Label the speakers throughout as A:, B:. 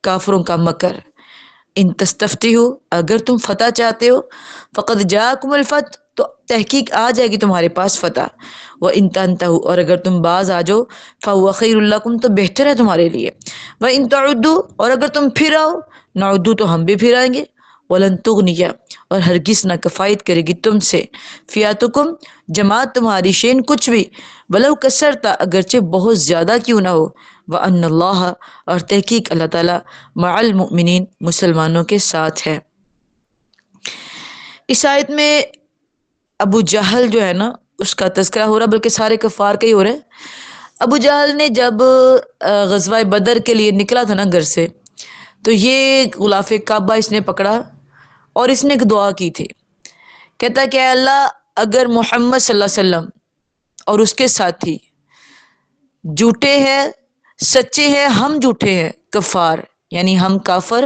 A: کافروں کا مکر. ان تستفتحوا اگر تم فتح چاہتے ہو، فقد جاءکم الفتح تو تحقیق آ جائے گی تمہارے پاس فتح. وان تنتهوا اور اگر تم باز آ جاؤ، فهو خیر لکم تو بہتر ہے تمہارے لیے. وان تعدوا اور اگر تم پھر آؤ، نعدو تو ہم بھی پھر آئیں گے. ولن تغنی اور ہرگز نہ کفایت کرے گی تم سے، فیاتکم جماعت تمہاری، شین کچھ بھی، ولو کثرتا اگرچہ بہت زیادہ کیوں نہ ہو. وان اللہ اور تحقیق اللہ تعالی مع المؤمنین مسلمانوں کے ساتھ ہے. اس آیت میں ابو جہل جو ہے نا اس کا تذکرہ ہو رہا، بلکہ سارے کفار کا ہی ہو رہا ہے. ابو جہل نے جب غزوہ بدر کے لیے نکلا تھا نا گھر سے، تو یہ غلاف کعبہ اس نے پکڑا اور اس نے ایک دعا کی تھی. کہتا کہ اے اللہ اگر محمد صلی اللہ علیہ وسلم اور اس کے ساتھی جھوٹے ہیں، سچے ہیں، ہم جھوٹے ہیں کفار، یعنی ہم کافر،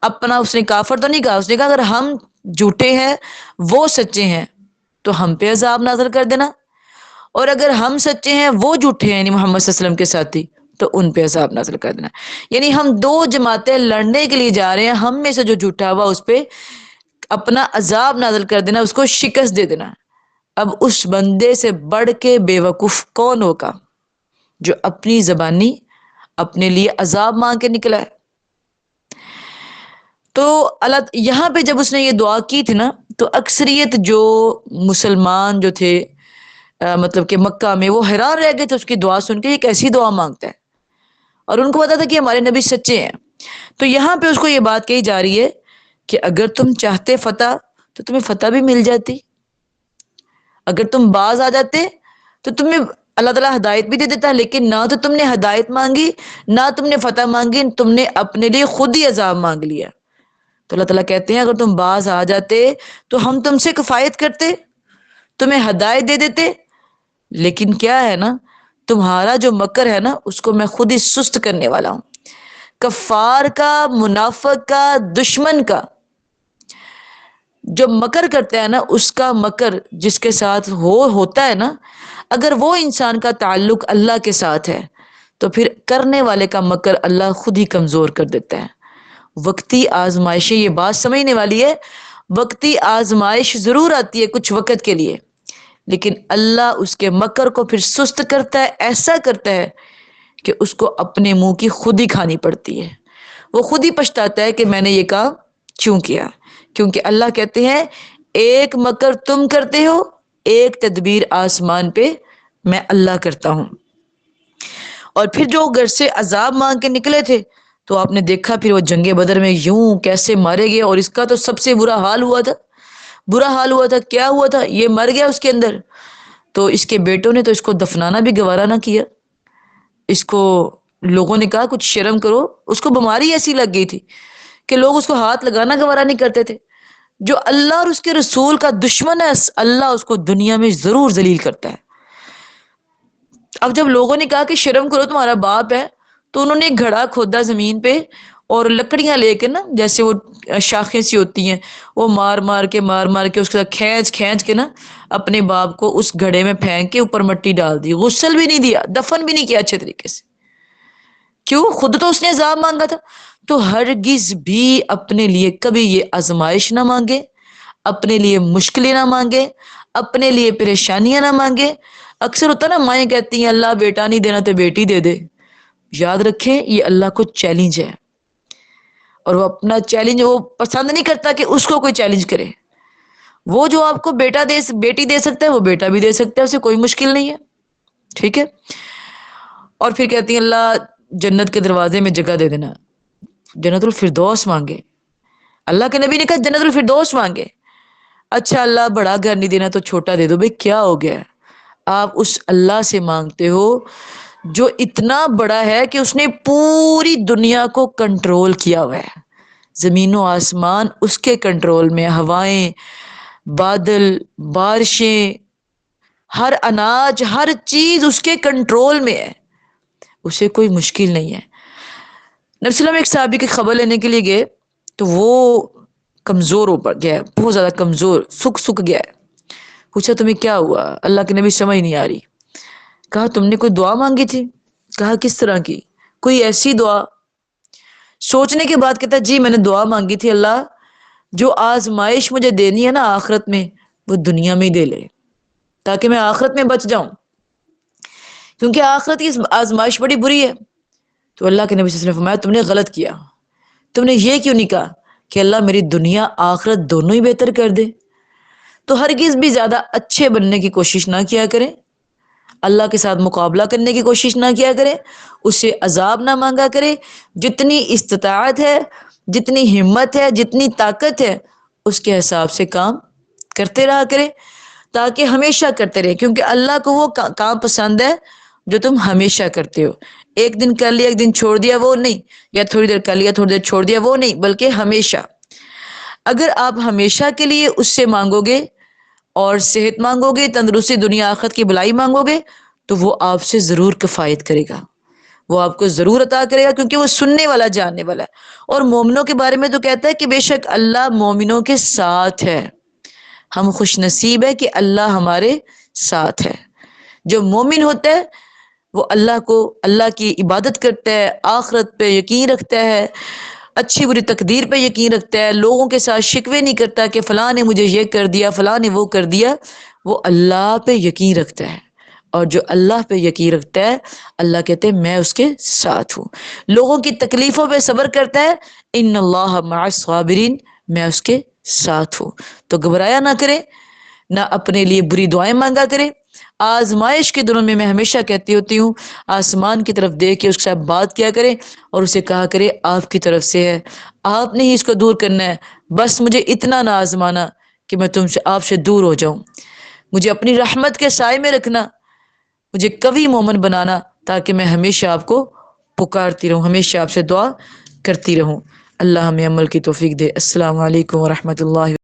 A: اپنا اس نے کافر تو نہیں کہا، اس نے کہا اگر ہم جھوٹے ہیں وہ سچے ہیں تو ہم پہ عذاب نازل کر دینا، اور اگر ہم سچے ہیں وہ جھوٹے ہیں یعنی محمد صلی اللہ علیہ وسلم کے ساتھی تو ان پہ عذاب نازل کر دینا. یعنی ہم دو جماعتیں لڑنے کے لیے جا رہے ہیں، ہم میں سے جو جھوٹا ہوا اس پہ اپنا عذاب نازل کر دینا، اس کو شکست دے دینا. اب اس بندے سے بڑھ کے بے وقوف کون ہوگا جو اپنی زبانی اپنے لیے عذاب مانگ کے نکلا ہے. تو اللہ یہاں پہ جب اس نے یہ دعا کی تھی نا، تو اکثریت جو مسلمان جو تھے مطلب کہ مکہ میں، وہ حیران رہ گئے تھے اس کی دعا سن کے، یہ کیسی دعا مانگتا ہے، اور ان کو پتا تھا کہ ہمارے نبی سچے ہیں. تو یہاں پہ اس کو یہ بات کہی جا رہی ہے کہ اگر تم چاہتے فتح تو تمہیں فتح بھی مل جاتی، اگر تم باز آ جاتے تو تمہیں اللہ تعالیٰ ہدایت بھی دے دیتا. لیکن نہ تو تم نے ہدایت مانگی، نہ تم نے فتح مانگی، تم نے اپنے لیے خود ہی عذاب مانگ لیا. تو اللہ تعالیٰ کہتے ہیں اگر تم باز آ جاتے تو ہم تم سے کفایت کرتے، تمہیں ہدایت دے دیتے. لیکن کیا ہے نا، تمہارا جو مکر ہے نا اس کو میں خود ہی سست کرنے والا ہوں. کفار کا، منافق کا، دشمن کا جو مکر کرتا ہے نا، اس کا مکر جس کے ساتھ ہوتا ہے نا، اگر وہ انسان کا تعلق اللہ کے ساتھ ہے تو پھر کرنے والے کا مکر اللہ خود ہی کمزور کر دیتا ہے. وقتی آزمائشیں، یہ بات سمجھنے والی ہے، وقتی آزمائش ضرور آتی ہے کچھ وقت کے لیے، لیکن اللہ اس کے مکر کو پھر سست کرتا ہے، ایسا کرتا ہے کہ اس کو اپنے منہ کی خود ہی کھانی پڑتی ہے. وہ خود ہی پچھتاتا ہے کہ میں نے یہ کام کیوں کیا. کیونکہ اللہ کہتے ہیں ایک مکر تم کرتے ہو، ایک تدبیر آسمان پہ میں اللہ کرتا ہوں. اور پھر جو گھر سے عذاب مانگ کے نکلے تھے تو آپ نے دیکھا پھر وہ جنگ بدر میں یوں کیسے مارے گئے، اور اس کا تو سب سے برا حال ہوا تھا. برا حال ہوا تھا، کیا ہوا تھا، یہ مر گیا اس کے اندر، تو اس کے بیٹوں نے تو اس کو دفنانا بھی گوارا نہ کیا. اس کو لوگوں نے کہا کچھ شرم کرو، اس کو بیماری ایسی لگ گئی تھی کہ لوگ اس کو ہاتھ لگانا گوارا نہیں کرتے تھے. جو اللہ اور اس کے رسول کا دشمن ہے، اللہ اس کو دنیا میں ضرور ذلیل کرتا ہے. اب جب لوگوں نے کہا کہ شرم کرو تمہارا باپ ہے، تو انہوں نے گھڑا کھودا زمین پہ اور لکڑیاں لے کے نا، جیسے وہ شاخیں سی ہوتی ہیں، وہ مار مار کے اس کے ساتھ کھینچ کے نا اپنے باپ کو اس گھڑے میں پھینک کے اوپر مٹی ڈال دی. غسل بھی نہیں دیا، دفن بھی نہیں کیا اچھے طریقے سے. کیوں؟ خود تو اس نے عذاب مانگا تھا. تو ہرگز بھی اپنے لیے کبھی یہ آزمائش نہ مانگے، اپنے لیے مشکلیں نہ مانگے، اپنے لیے پریشانیاں نہ مانگے. اکثر ہوتا نا، مائیں کہتی ہیں اللہ بیٹا نہیں دینا تو بیٹی دے دے. یاد رکھیں یہ اللہ کو چیلنج ہے، اور وہ اپنا چیلنج وہ پسند نہیں کرتا کہ اس کو کوئی چیلنج کرے. وہ جو آپ کو بیٹی دے سکتا ہے وہ بیٹا بھی دے سکتا ہے، اسے کوئی مشکل نہیں ہے. ٹھیک ہے. اور پھر کہتی ہیں اللہ جنت کے دروازے میں جگہ دے دینا، جنت الفردوس مانگے. اللہ کے نبی نے کہا جنت الفردوس مانگے. اچھا اللہ بڑا گھر نہیں دینا تو چھوٹا دے دو. بھئی کیا ہو گیا؟ آپ اس اللہ سے مانگتے ہو جو اتنا بڑا ہے کہ اس نے پوری دنیا کو کنٹرول کیا ہوا ہے. زمین و آسمان اس کے کنٹرول میں، ہوائیں، بادل، بارشیں، ہر اناج، ہر چیز اس کے کنٹرول میں ہے. اسے کوئی مشکل نہیں ہے. نبی صلی اللہ علیہ وسلم ایک صحابی کی خبر لینے کے لیے گئے تو وہ کمزور ہو گیا، بہت زیادہ کمزور، سک گیا ہے. پوچھا تمہیں کیا ہوا؟ اللہ کے نبی سمجھ نہیں آ رہی. کہا تم نے کوئی دعا مانگی تھی؟ کہا کس طرح کی؟ کوئی ایسی دعا سوچنے کے بعد کہتا ہے جی میں نے دعا مانگی تھی اللہ جو آزمائش مجھے دینی ہے نا آخرت میں وہ دنیا میں ہی دے لے تاکہ میں آخرت میں بچ جاؤں، کیونکہ آخرت کی آزمائش بڑی بری ہے۔ تو اللہ کے نبی صلی اللہ علیہ وسلم نے فرمایا تم نے غلط کیا، تم نے یہ کیوں نہیں کہا کہ اللہ میری دنیا آخرت دونوں ہی بہتر کر دے؟ تو ہرگز بھی زیادہ اچھے بننے کی کوشش نہ کیا کریں، اللہ کے ساتھ مقابلہ کرنے کی کوشش نہ کیا کرے، اس سے عذاب نہ مانگا کرے، جتنی استطاعت ہے، جتنی ہمت ہے، جتنی طاقت ہے اس کے حساب سے کام کرتے رہا کرے تاکہ ہمیشہ کرتے رہے، کیونکہ اللہ کو وہ کام پسند ہے جو تم ہمیشہ کرتے ہو۔ ایک دن کر لیا ایک دن چھوڑ دیا وہ نہیں، یا تھوڑی دیر کر لیا تھوڑی دیر چھوڑ دیا وہ نہیں، بلکہ ہمیشہ۔ اگر آپ ہمیشہ کے لیے اس سے مانگو گے اور صحت مانگو گے، تندرستی، دنیا آخرت کی بھلائی مانگو گے تو وہ آپ سے ضرور کفایت کرے گا، وہ آپ کو ضرور عطا کرے گا، کیونکہ وہ سننے والا جاننے والا ہے۔ اور مومنوں کے بارے میں تو کہتا ہے کہ بے شک اللہ مومنوں کے ساتھ ہے، ہم خوش نصیب ہے کہ اللہ ہمارے ساتھ ہے۔ جو مومن ہوتا ہے وہ اللہ کو، اللہ کی عبادت کرتا ہے، آخرت پہ یقین رکھتا ہے، اچھی بری تقدیر پہ یقین رکھتا ہے، لوگوں کے ساتھ شکوے نہیں کرتا کہ فلاں نے مجھے یہ کر دیا فلاں نے وہ کر دیا، وہ اللہ پہ یقین رکھتا ہے۔ اور جو اللہ پہ یقین رکھتا ہے اللہ کہتے ہیں میں اس کے ساتھ ہوں، لوگوں کی تکلیفوں پہ صبر کرتا ہے ان اللہ مع الصابرین، میں اس کے ساتھ ہوں۔ تو گھبرایا نہ کرے، نہ اپنے لیے بری دعائیں مانگا کرے۔ آزمائش کے دنوں میں ہمیشہ کہتی ہوتی ہوں آسمان کی طرف دیکھ کے اس کے ساتھ بات کیا کرے اور اسے کہا کرے آپ کی طرف سے ہے، آپ نے ہی اس کو دور کرنا ہے، بس مجھے اتنا نہ آزمانا کہ میں تم سے، آپ سے دور ہو جاؤں، مجھے اپنی رحمت کے سائے میں رکھنا، مجھے قوی مومن بنانا تاکہ میں ہمیشہ آپ کو پکارتی رہوں، ہمیشہ آپ سے دعا کرتی رہوں۔ اللہ ہمیں عمل کی توفیق دے۔ السلام علیکم ورحمۃ اللہ۔